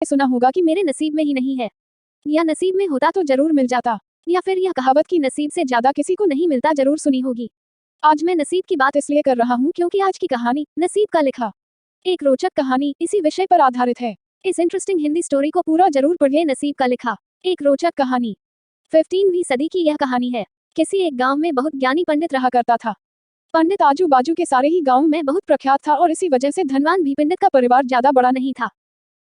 सुना होगा कि मेरे नसीब में ही नहीं है, या नसीब में होता तो जरूर मिल जाता, या फिर यह कहावत कि नसीब से ज्यादा किसी को नहीं मिलता जरूर सुनी होगी। आज मैं नसीब की बात इसलिए कर रहा हूँ क्योंकि आज की कहानी नसीब का लिखा एक रोचक कहानी इसी विषय पर आधारित है। इस इंटरेस्टिंग हिंदी स्टोरी को पूरा जरूर पढ़िए। नसीब का लिखा एक रोचक कहानी। 15वीं सदी की यह कहानी है। किसी एक गांव में बहुत ज्ञानी पंडित रहा करता था। पंडित आजू बाजू के सारे ही गांव में बहुत प्रख्यात था और इसी वजह से धनवान भी। पंडित का परिवार ज्यादा बड़ा नहीं था।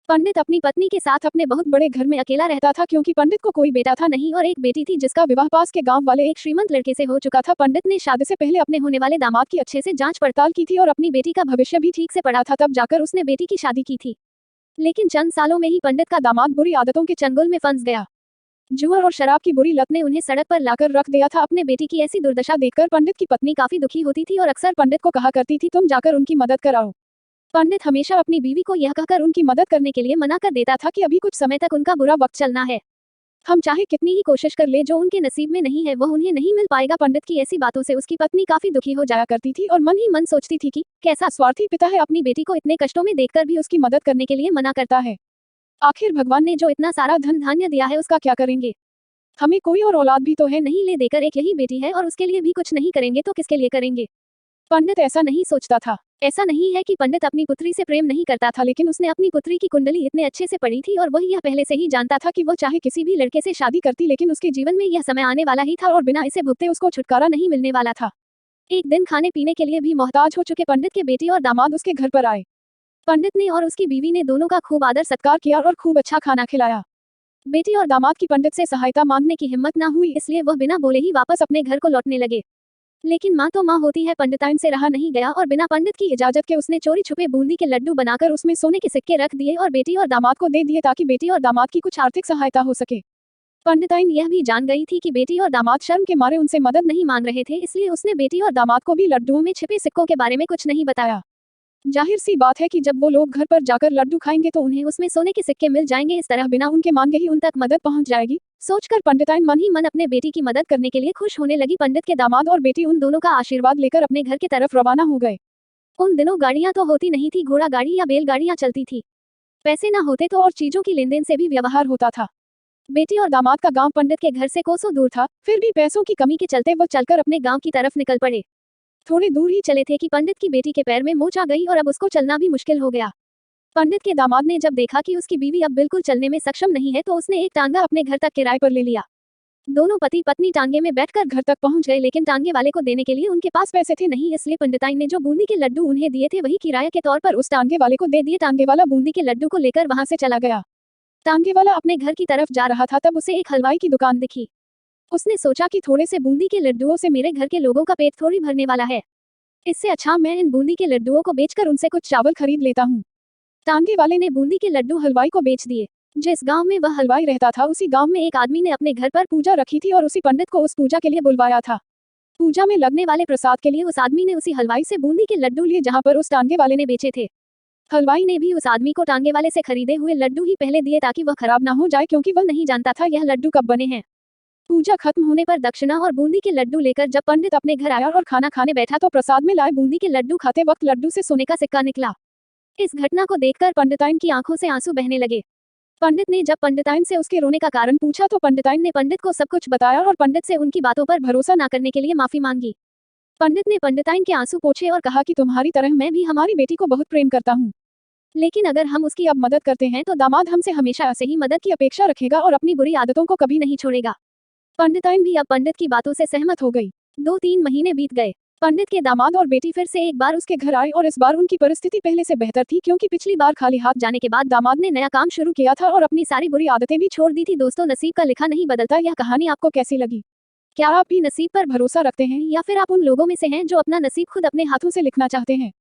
पंडित अपनी पत्नी के साथ अपने बहुत बड़े घर में अकेला रहता था क्योंकि पंडित को कोई बेटा था नहीं और एक बेटी थी जिसका विवाह पास के गांव वाले एक श्रीमंत लड़के से हो चुका था। पंडित ने शादी से पहले अपने होने वाले दामाद की अच्छे से जांच पड़ताल की थी और अपनी बेटी का भविष्य भी ठीक से पढ़ा था, तब जाकर उसने बेटी की शादी की थी। लेकिन चंद सालों में ही पंडित का दामाद बुरी आदतों के चंगुल में फंस गया। जुआ और शराब की बुरी लत ने उन्हें सड़क पर लाकर रख दिया था। अपने बेटी की ऐसी दुर्दशा देखकर पंडित की पत्नी काफी दुखी होती थी और अक्सर पंडित को कहा करती थी, तुम जाकर उनकी मदद कराओ। पंडित हमेशा अपनी बीवी को यह कहकर उनकी मदद करने के लिए मना कर देता था कि अभी कुछ समय तक उनका बुरा वक्त चलना है। हम चाहे कितनी ही कोशिश कर ले, जो उनके नसीब में नहीं है वह उन्हें नहीं मिल पाएगा। पंडित की ऐसी बातों से उसकी पत्नी काफी दुखी हो जाया करती थी और मन ही मन सोचती थी कि कैसा स्वार्थी पिता है, अपनी बेटी को इतने कष्टों में देखकर भी उसकी मदद करने के लिए मना करता है। आखिर भगवान ने जो इतना सारा धन धान्य दिया है उसका क्या करेंगे। हमें कोई और औलाद भी तो है नहीं, ले देकर एक यही बेटी है और उसके लिए भी कुछ नहीं करेंगे तो किसके लिए करेंगे। पंडित ऐसा नहीं सोचता था। ऐसा नहीं है कि पंडित अपनी पुत्री से प्रेम नहीं करता था, लेकिन उसने अपनी पुत्री की कुंडली इतने अच्छे से पढ़ी थी और वह यह पहले से ही जानता था कि वह चाहे किसी भी लड़के से शादी करती लेकिन उसके जीवन में यह समय आने वाला ही था और बिना इसे भुगते उसको छुटकारा नहीं मिलने वाला था। एक दिन खाने पीने के लिए भी मोहताज हो चुके पंडित के बेटी और दामाद उसके घर पर आए। पंडित ने और उसकी बीवी ने दोनों का खूब आदर सत्कार किया और खूब अच्छा खाना खिलाया। बेटी और दामाद की पंडित से सहायता मांगने की हिम्मत न हुई, इसलिए वह बिना बोले ही वापस अपने घर को लौटने लगे। लेकिन माँ तो माँ होती है, पंडिताइन से रहा नहीं गया और बिना पंडित की इजाजत के उसने चोरी छुपे बूंदी के लड्डू बनाकर उसमें सोने के सिक्के रख दिए और बेटी और दामाद को दे दिए ताकि बेटी और दामाद की कुछ आर्थिक सहायता हो सके। पंडिताइन यह भी जान गई थी कि बेटी और दामाद शर्म के मारे उनसे मदद नहीं मांग रहे थे, इसलिए उसने बेटी और दामाद को भी लड्डुओं में छिपे सिक्कों के बारे में कुछ नहीं बताया। जाहिर सी बात है कि जब वो लोग घर पर जाकर लड्डू खाएंगे तो उन्हें उसमें सोने के सिक्के मिल जाएंगे, इस तरह बिना उनके मांगे ही उन तक मदद पहुंच जाएगी। सोचकर पंडिताइन मन ही मन अपने बेटी की मदद करने के लिए खुश होने लगी। पंडित के दामाद और बेटी उन दोनों का आशीर्वाद लेकर अपने घर की तरफ रवाना हो गए। उन दिनों गाड़ियां तो होती नहीं थी, घोड़ा गाड़ी या बैलगाड़ियां चलती थी। पैसे न होते तो और चीजों की लेन देन से भी व्यवहार होता था। बेटी और दामाद का गांव पंडित के घर से कोसों दूर था, फिर भी पैसों की कमी के चलते वो चलकर अपने गांव की तरफ निकल पड़े। थोड़े दूर ही चले थे कि पंडित की बेटी के पैर में मोच आ गई और अब उसको चलना भी मुश्किल हो गया। पंडित के दामाद ने जब देखा कि उसकी बीवी अब बिल्कुल चलने में सक्षम नहीं है तो उसने एक टांगा अपने घर तक किराए पर ले लिया। दोनों पति पत्नी टांगे में बैठकर घर तक पहुंच गए, लेकिन टांगे वाले को देने के लिए उनके पास पैसे थे नहीं, इसलिए पंडिताइन ने जो बूंदी के लड्डू उन्हें दिए थे वही किराए के तौर पर उस टांगे वाले को दे दिए। टांगे वाला बूंदी के लड्डू को लेकर वहां से चला गया। टांगे वाला अपने घर की तरफ जा रहा था, तब उसे एक हलवाई की दुकान दिखी। उसने सोचा कि थोड़े से बूंदी के लड्डुओं से मेरे घर के लोगों का पेट थोड़ी भरने वाला है, इससे अच्छा मैं इन बूंदी के लड्डुओं को बेचकर उनसे कुछ चावल खरीद लेता हूँ। टांगे वाले ने बूंदी के लड्डू हलवाई को बेच दिए। जिस गांव में वह हलवाई रहता था उसी गांव में एक आदमी ने अपने घर पर पूजा रखी थी और उसी पंडित को उस पूजा के लिए बुलवाया था। पूजा में लगने वाले प्रसाद के लिए उस आदमी ने उसी हलवाई से बूंदी के लड्डू लिए जहां पर उस टांगे वाले ने बेचे थे। हलवाई ने भी उस आदमी को टांगे वाले से खरीदे हुए लड्डू ही पहले दिए ताकि वह खराब ना हो जाए, क्योंकि वह नहीं जानता था यह लड्डू कब बने हैं। पूजा खत्म होने पर दक्षिणा और बूंदी के लड्डू लेकर जब पंडित अपने घर आया और खाना खाने बैठा तो प्रसाद में लाए बूंदी के लड्डू खाते वक्त लड्डू से सोने का सिक्का निकला। इस घटना को देखकर पंडिताइन की आंखों से आंसू बहने लगे। पंडित ने जब पंडिताइन से उसके रोने का कारण पूछा तो पंडिताइन ने पंडित को सब कुछ बताया और पंडित से उनकी बातों पर भरोसा न करने के लिए माफी मांगी। पंडित ने पंडिताइन के आंसू पोंछे और कहा कि तुम्हारी तरह मैं भी हमारी बेटी को बहुत प्रेम करता हूँ, लेकिन अगर हम उसकी अब मदद करते हैं तो दामाद हमसे हमेशा ऐसे ही मदद की अपेक्षा रखेगा और अपनी बुरी आदतों को कभी नहीं छोड़ेगा। पंडिताइन भी अब पंडित की बातों से सहमत हो गई। 2-3 महीने बीत गए। पंडित के दामाद और बेटी फिर से एक बार उसके घर आए और इस बार उनकी परिस्थिति पहले से बेहतर थी, क्योंकि पिछली बार खाली हाथ जाने के बाद दामाद ने नया काम शुरू किया था और अपनी सारी बुरी आदतें भी छोड़ दी थी। दोस्तों, नसीब का लिखा नहीं बदलता। यह कहानी आपको कैसी लगी? क्या आप भी नसीब पर भरोसा रखते हैं या फिर आप उन लोगों में से हैं जो अपना नसीब खुद अपने हाथों से लिखना चाहते हैं?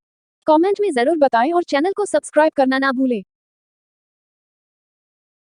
कमेंट में जरूर बताएं और चैनल को सब्सक्राइब करना ना भूलें।